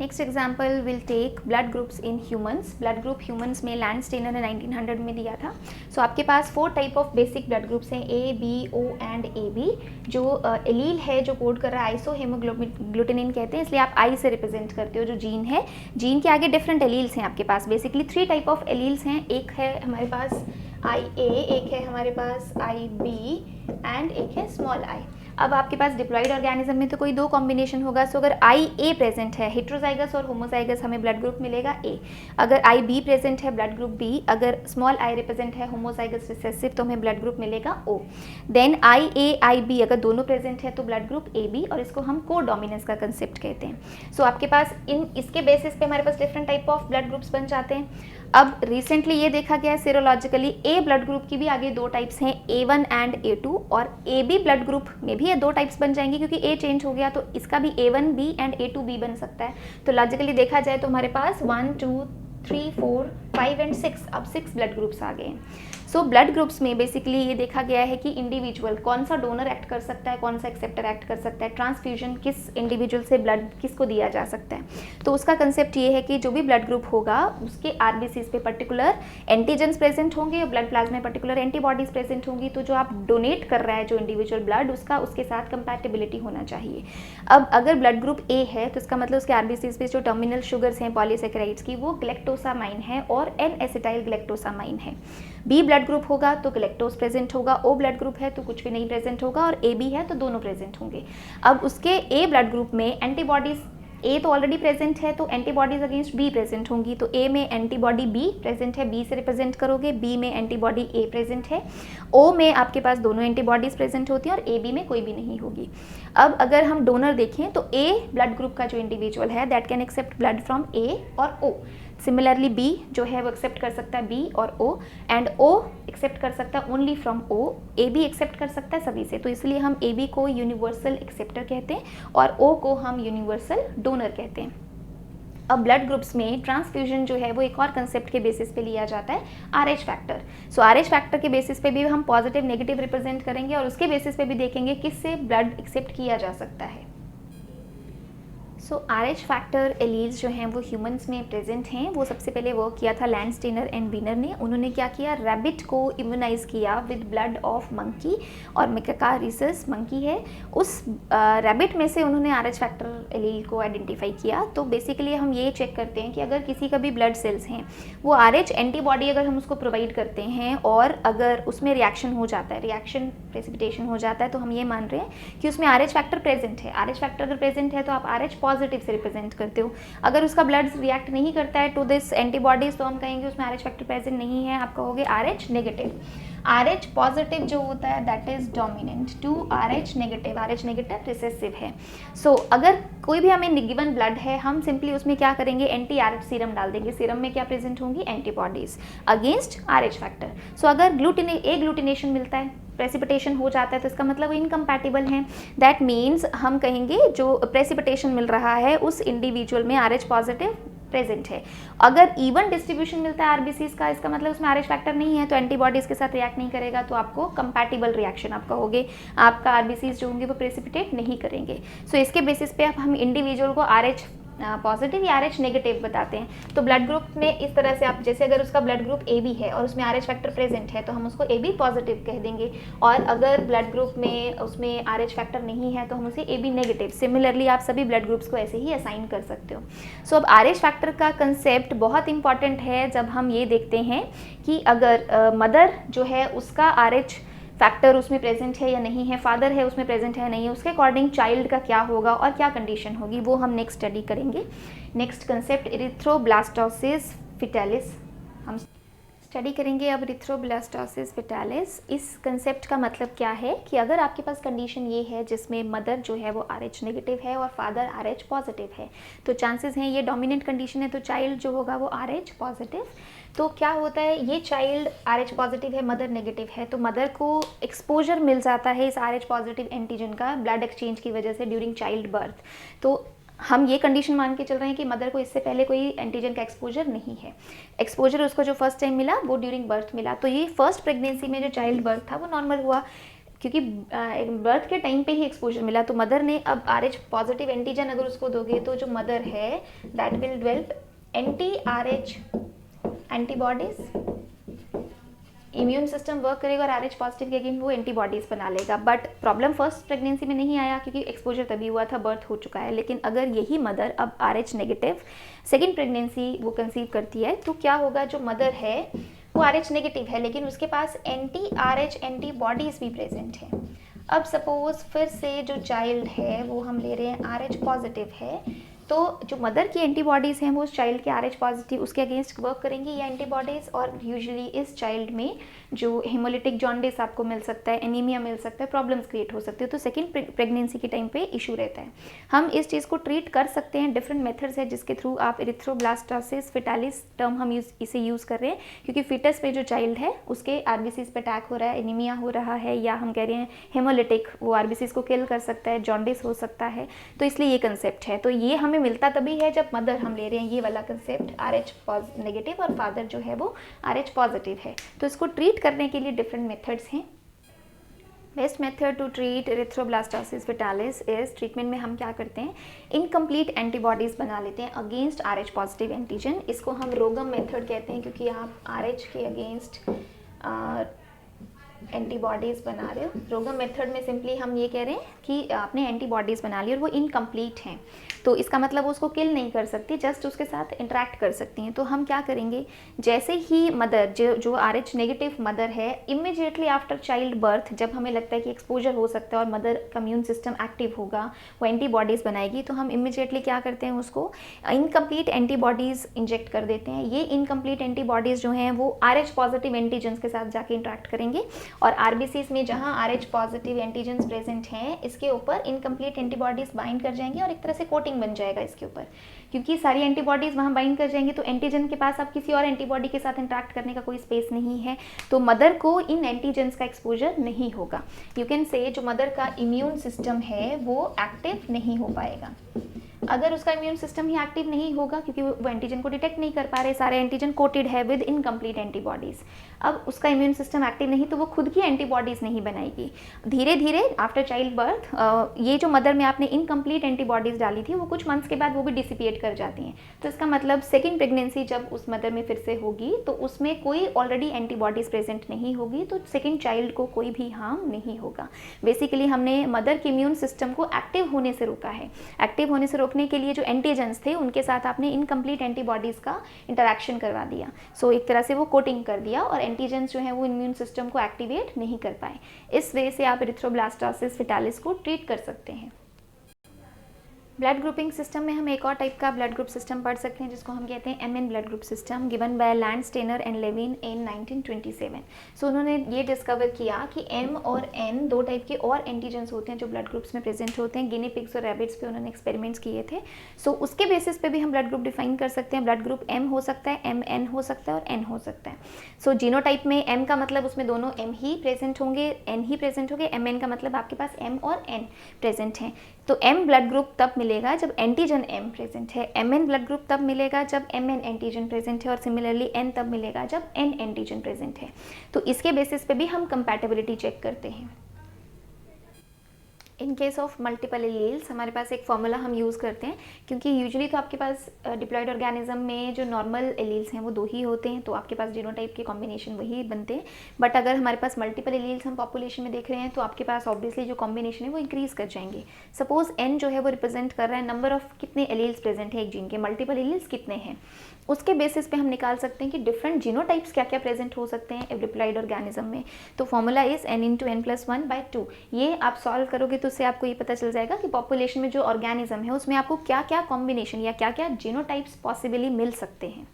Next example will take blood groups in humans. Blood group humans में Landsteiner ने 1900 में दिया था। सो आपके पास 4 type of basic blood groups हैं, A, B, O and A B. जो एलील है जो कोड कर रहा है आइसो हेमोग्लूटिनिन कहते हैं, इसलिए आप आई से रिप्रेजेंट करते हो जो जीन है। जीन के आगे डिफरेंट एलील्स हैं आपके पास, बेसिकली 3 टाइप ऑफ एलील्स हैं। एक है हमारे पास आई ए, एक है हमारे पास आई बी एंड एक है स्मॉल आई। अब आपके पास डिप्लॉइड ऑर्गेनिज्म में तो कोई 2 कॉम्बिनेशन होगा। सो अगर आई ए प्रेजेंट है, हेट्रोजाइगस और होमोजाइगस, हमें ब्लड ग्रुप मिलेगा ए। अगर आई बी प्रेजेंट है, ब्लड ग्रुप बी। अगर स्मॉल आई रिप्रेजेंट है, होमोजाइगस रिसेसिव, तो हमें ब्लड ग्रुप मिलेगा ओ। Then I A I B अगर दोनों प्रेजेंट है तो ब्लड ग्रुप ए बी, और इसको हम को डोमिनेंस का कंसेप्ट कहते हैं। सो आपके पास इसके बेसिस पे हमारे पास different type of blood groups बन जाते हैं। अब रिसेंटली ये देखा गया है सीरोलॉजिकली ए ब्लड ग्रुप की भी आगे 2 टाइप्स हैं, A1 एंड A2, और AB ब्लड ग्रुप में भी ये 2 टाइप्स बन जाएंगे क्योंकि A चेंज हो गया तो इसका भी A1B एंड A2B बन सकता है। तो लॉजिकली देखा जाए तो हमारे पास 1 2 3 4 5 एंड 6, अब 6 ब्लड ग्रुप्स आ गए हैं। सो ब्लड ग्रुप्स में बेसिकली ये देखा गया है कि इंडिविजुअल कौन सा डोनर एक्ट कर सकता है, कौन सा एक्सेप्टर एक्ट कर सकता है, ट्रांसफ्यूजन किस इंडिविजुअल से ब्लड किसको दिया जा सकता है। तो उसका कंसेप्ट ये है कि जो भी ब्लड ग्रुप होगा उसके आरबीसीज पे पर्टिकुलर एंटीजेंस प्रेजेंट होंगे और ब्लड प्लाज्मा में पर्टिकुलर एंटीबॉडीज प्रेजेंट होंगी। तो जो आप डोनेट कर रहा है जो इंडिविजुअल ब्लड, उसका उसके साथ कंपैटिबिलिटी होना चाहिए। अब अगर ब्लड ग्रुप ए है तो इसका मतलब उसके आरबीसीज पे जो टर्मिनल शुगर्स हैं पॉलीसेकेराइड्स की, वो ग्लैक्टोसामाइन है और एन एसिटाइल ग्लैक्टोसामाइन है। बी ब्लड ग्रुप होगा तो ग्लैक्टोज प्रेजेंट होगा, ओ ब्लड ग्रुप है तो कुछ भी नहीं प्रेजेंट होगा, और ए बी है तो दोनों प्रेजेंट होंगे। अब उसके ए ब्लड ग्रुप में एंटीबॉडीज, ए तो ऑलरेडी प्रेजेंट है तो एंटीबॉडीज अगेंस्ट बी प्रेजेंट होंगी। तो ए में एंटीबॉडी बी प्रेजेंट है, बी से रिप्रेजेंट करोगे। बी में एंटीबॉडी ए प्रेजेंट है। ओ में आपके पास दोनों एंटीबॉडीज प्रेजेंट होती हैं और ए बी में कोई भी नहीं होगी। अब अगर हम डोनर देखें तो ए ब्लड ग्रुप का जो इंडिविजुअल है that can accept blood from A और ओ। सिमिलरली बी जो है वो एक्सेप्ट कर सकता है बी और ओ, एंड ओ एक्सेप्ट कर सकता है only from O. A B accept कर सकता है सभी से, तो इसलिए हम ए बी को यूनिवर्सल एक्सेप्टर कहते हैं और ओ को हम यूनिवर्सल डोनर कहते हैं। अब ब्लड ग्रुप्स में ट्रांसफ्यूजन जो है वो एक और कंसेप्ट के बेसिस पे लिया जाता है, RH फैक्टर। सो RH फैक्टर के बेसिस पे भी हम पॉजिटिव नेगेटिव रिप्रेजेंट करेंगे और उसके बेसिस पे भी देखेंगे किससे ब्लड एक्सेप्ट किया जा सकता है। सो RH फैक्टर एलील्स जो हैं वो ह्यूमंस में प्रेजेंट हैं। वो सबसे पहले वर्क किया था लैंडस्टेनर एंड बीनर ने। उन्होंने क्या किया, रैबिट को इम्यूनाइज किया विद ब्लड ऑफ मंकी, और मेकाका रिसस मंकी है, उस रैबिट में से उन्होंने RH फैक्टर एलील को आइडेंटिफाई किया। तो बेसिकली हम ये चेक करते हैं कि अगर किसी का भी ब्लड सेल्स हैं वो RH एंटीबॉडी अगर हम उसको प्रोवाइड करते हैं और अगर उसमें रिएक्शन हो जाता है, रिएक्शन प्रेसिपिटेशन हो जाता है, तो हम ये मान रहे हैं कि उसमें RH फैक्टर प्रेजेंट है। RH फैक्टर अगर प्रेजेंट है तो आप RH पॉजिटिव से रिप्रेजेंट करते हो। अगर उसका ब्लड रिएक्ट नहीं करता है टू दिस एंटीबॉडीज तो हम कहेंगे उसमें RH फैक्टर प्रेजेंट नहीं है, आप कहोगे RH नेगेटिव। RH पॉजिटिव जो होता है that is dominant to RH negative. RH negative recessive है। सो अगर कोई भी हमें गिवन ब्लड है, हम सिंपली उसमें क्या करेंगे, एंटी RH सीरम डाल देंगे। सीरम में क्या प्रेजेंट होंगी, एंटीबॉडीज अगेंस्ट RH फैक्टर। सो अगर ग्लूटिनेशन मिलता है, प्रेसिपिटेशन हो जाता है, तो इसका मतलब इनकम्पैटिबल है। दैट मीन्स हम कहेंगे जो प्रेसिपिटेशन मिल रहा है उस इंडिविजुअल में RH पॉजिटिव प्रेजेंट है। अगर इवन डिस्ट्रीब्यूशन मिलता है आरबीसीज का, इसका मतलब उसमें RH फैक्टर नहीं है तो एंटीबॉडीज के साथ रिएक्ट नहीं करेगा, तो आपको कंपैटिबल रिएक्शन आप कहोगे, आपका आरबीसीज जो होंगे वो प्रेसिपिटेट नहीं करेंगे। सो इसके बेसिस पे हम इंडिविजुअल को RH पॉजिटिव या RH नेगेटिव बताते हैं। तो ब्लड ग्रुप में इस तरह से आप, जैसे अगर उसका ब्लड ग्रुप AB है और उसमें RH फैक्टर प्रेजेंट है तो हम उसको AB पॉजिटिव कह देंगे, और अगर ब्लड ग्रुप में उसमें RH फैक्टर नहीं है तो हम उसे AB नेगेटिव। सिमिलरली आप सभी ब्लड ग्रुप्स को ऐसे ही असाइन कर सकते हो। सो अब RH फैक्टर का कंसेप्ट बहुत इंपॉर्टेंट है जब हम ये देखते हैं कि अगर मदर जो है उसका RH फैक्टर उसमें प्रेजेंट है या नहीं है, फादर है उसमें प्रेजेंट है या नहीं है, उसके अकॉर्डिंग चाइल्ड का क्या होगा और क्या कंडीशन होगी, वो हम नेक्स्ट स्टडी करेंगे। नेक्स्ट कंसेप्ट इरिथ्रोब्लास्टोसिस फिटालिस हम स्टडी करेंगे। अब इरिथ्रोब्लास्टोसिस फिटालिस, इस कंसेप्ट का मतलब क्या है कि अगर आपके पास कंडीशन ये है जिसमें मदर जो है वो RH नेगेटिव है और फादर RH पॉजिटिव है, तो चांसेस हैं ये डोमिनेंट कंडीशन है तो चाइल्ड जो होगा वो RH पॉजिटिव। तो क्या होता है, ये चाइल्ड RH पॉजिटिव है, मदर नेगेटिव है, तो मदर को एक्सपोजर मिल जाता है इस RH पॉजिटिव एंटीजन का ब्लड एक्सचेंज की वजह से ड्यूरिंग चाइल्ड बर्थ। तो हम ये कंडीशन मान के चल रहे हैं कि मदर को इससे पहले कोई एंटीजन का एक्सपोजर नहीं है। एक्सपोजर उसको जो फर्स्ट टाइम मिला वो ड्यूरिंग बर्थ मिला। तो ये फर्स्ट प्रेगनेंसी में जो चाइल्ड बर्थ था वो नॉर्मल हुआ, क्योंकि बर्थ के टाइम पे ही एक्सपोजर मिला, तो मदर ने अब RH पॉजिटिव एंटीजन अगर उसको दोगे तो जो मदर है that will develop anti RH antibodies, immune system work करेगा और RH पॉजिटिव के अगेंस्ट वो एंटीबॉडीज बना लेगा। बट प्रॉब्लम फर्स्ट प्रेगनेंसी में नहीं आया क्योंकि एक्सपोजर तभी हुआ था, बर्थ हो चुका है। लेकिन अगर यही मदर अब RH नेगेटिव सेकेंड प्रेगनेंसी वो कंसीव करती है तो क्या होगा, जो मदर है वो RH नेगेटिव है लेकिन उसके पास एंटी RH एंटीबॉडीज भी प्रेजेंट है। अब सपोज फिर से जो चाइल्ड है वो हम ले रहे हैं RH पॉजिटिव है, तो जो मदर की एंटीबॉडीज़ हैं वो उस चाइल्ड के RH पॉजिटिव उसके अगेंस्ट वर्क करेंगी ये एंटीबॉडीज़, और यूजुअली इस चाइल्ड में जो हेमोलिटिक जॉन्डिस आपको मिल सकता है, एनीमिया मिल सकता है, प्रॉब्लम्स क्रिएट हो सकते हैं। तो सेकेंड प्रेगनेंसी के टाइम पे इशू रहता है। हम इस चीज़ को ट्रीट कर सकते हैं, डिफरेंट मेथड्स है जिसके थ्रू आप एरिथ्रोब्लास्टोसिस फेटालिस टर्म हम इसे यूज़ कर रहे हैं क्योंकि फिटस पे जो चाइल्ड है उसके RBCs पे अटैक हो रहा है, एनीमिया हो रहा है, या हम कह रहे हैं हेमोलिटिक, वो RBCs को किल कर सकता है, जॉन्डिस हो सकता है। तो इसलिए ये कंसेप्ट है। तो ये हमें मिलता तभी है जब मदर हम ले रहे हैं ये वाला कंसेप्ट RH नेगेटिव और फादर जो है वो RH पॉजिटिव है। तो इसको ट्रीट करने के लिए डिफरेंट मेथड्स हैं। Best method to treat erythroblastosis fetalis is, treatment में हम क्या करते हैं, इनकम्प्लीट एंटीबॉडीज़ बना लेते हैं अगेंस्ट RH पॉजिटिव एंटीजन। इसको हम रोगम मेथड कहते हैं क्योंकि आप RH के अगेंस्ट एंटीबॉडीज़ बना रहे हो। रोगम मेथड में सिंपली हम ये कह रहे हैं कि आपने एंटीबॉडीज़ बना ली और वो इनकम्प्लीट हैं, तो इसका मतलब उसको किल नहीं कर सकती, जस्ट उसके साथ इंटरेक्ट कर सकती हैं। तो हम क्या करेंगे, जैसे ही मदर जो RH नेगेटिव मदर है, इमिजिएटली आफ्टर चाइल्ड बर्थ जब हमें लगता है कि एक्सपोजर हो सकता है और मदर का इम्यून सिस्टम एक्टिव होगा, वो एंटीबॉडीज़ बनाएगी, तो हम इमिजिएटली क्या करते हैं, उसको इनकम्प्लीट एंटीबॉडीज़ इंजेक्ट कर देते हैं। ये इनकम्प्लीट एंटीबॉडीज़ जो हैं वो RH पॉजिटिव एंटीजन्स के साथ जाके इंटरेक्ट करेंगे और RBCs में जहाँ RH पॉजिटिव एंटीजन्स प्रेजेंट हैं इसके ऊपर इनकम्प्लीट एंटीबॉडीज़ बाइंड कर जाएंगे और एक तरह से कोटिंग बन जाएगा इसके ऊपर। क्योंकि सारी एंटीबॉडीज़ वहाँ बाइंड कर जाएंगी तो एंटीजन के पास अब किसी और एंटीबॉडी के साथ इंटरेक्ट करने का कोई स्पेस नहीं है, तो मदर को इन एंटीजन्स का एक्सपोजर नहीं होगा। यू कैन से जो मदर का इम्यून सिस्टम है वो एक्टिव नहीं हो पाएगा। अगर उसका इम्यून सिस्टम ही एक्टिव नहीं होगा क्योंकि वो एंटीजन को डिटेक्ट नहीं कर पा रहे, सारे एंटीजन कोटेड है विद इनकम्प्लीट एंटीबॉडीज़, अब उसका इम्यून सिस्टम एक्टिव नहीं तो वो खुद की एंटीबॉडीज़ नहीं बनाएगी। धीरे धीरे आफ्टर चाइल्ड बर्थ ये जो मदर में आपने इनकम्प्लीट एंटीबॉडीज़ डाली थी वो कुछ मंथ्स के बाद वो भी डिसिपिएट कर जाती हैं। तो इसका मतलब सेकेंड प्रेगनेंसी जब उस मदर में फिर से होगी तो उसमें कोई ऑलरेडी एंटीबॉडीज़ प्रेजेंट नहीं होगी, तो सेकेंड चाइल्ड को कोई भी हार्म नहीं होगा। बेसिकली हमने मदर के इम्यून सिस्टम को एक्टिव होने से रोका है। एक्टिव होने से रोकने के लिए जो एंटीजन्स थे उनके साथ आपने इनकम्प्लीट एंटीबॉडीज़ का इंटरेक्शन करवा दिया, सो एक तरह से वो कोटिंग कर दिया और एंटीजन्स जो है वो इम्यून सिस्टम को एक्टिवेट नहीं कर पाए। इस वे से आप एरिथ्रोब्लास्टोसिस फेटालिस को ट्रीट कर सकते हैं। ब्लड ग्रुपिंग सिस्टम में हम एक और टाइप का ब्लड ग्रुप सिस्टम पढ़ सकते हैं जिसको हम कहते हैं MN blood group system, given by Landsteiner and Levine in 1927। So उन्होंने ये डिस्कवर किया कि M और N दो टाइप के और एंटीजन्स होते हैं जो ब्लड ग्रुप्स में प्रेजेंट होते हैं। गिनी पिग्स और रैबिट्स पे उन्होंने एक्सपेरिमेंट्स किए थे। सो उसके बेसिस पे भी हम ब्लड ग्रुप डिफाइन कर सकते हैं। ब्लड ग्रुप M हो सकता है, MN हो सकता है और N हो सकता है। सो जीनोटाइप में M का मतलब उसमें दोनों M ही प्रेजेंट होंगे, N ही प्रेजेंट होंगे। MN का मतलब आपके पास M और N प्रेजेंट हैं। तो M ब्लड ग्रुप तब मिलेगा जब एंटीजन M प्रेजेंट है, MN ब्लड ग्रुप तब मिलेगा जब MN एंटीजन प्रेजेंट है और सिमिलरली N तब मिलेगा जब N एंटीजन प्रेजेंट है। तो इसके बेसिस पे भी हम कंपैटिबिलिटी चेक करते हैं। In case of multiple alleles हमारे पास एक फॉर्मूला हम यूज़ करते हैं क्योंकि यूजुअली तो आपके पास डिप्लॉयड ऑर्गेनिज्म में जो नॉर्मल एलील्स हैं वो दो ही होते हैं, तो आपके पास जीनोटाइप के कॉम्बिनेशन वही बनते हैं। बट अगर हमारे पास मल्टीपल एलील्स हम पॉपुलेशन में देख रहे हैं तो आपके पास ऑब्वियसली जो कॉम्बिनेशन है वो इंक्रीज़ कर जाएंगे। सपोज N जो है वो रिप्रेजेंट कर रहा है नंबर ऑफ कितने एलील्स प्रेजेंट है एक जीन के, मल्टीपल एलील्स कितने हैं, उसके बेसिस पे हम निकाल सकते हैं कि डिफरेंट जीनोटाइप्स क्या क्या प्रेजेंट हो सकते हैं डिप्लॉयड ऑर्गेनिज्म में। तो फॉर्मूला इज N×N+1/2। ये आप सॉल्व करोगे तो उससे आपको ये पता चल जाएगा कि पॉपुलेशन में जो ऑर्गेनिज्म है उसमें आपको क्या क्या कॉम्बिनेशन या क्या क्या जीनोटाइप्स पॉसिबली मिल सकते हैं।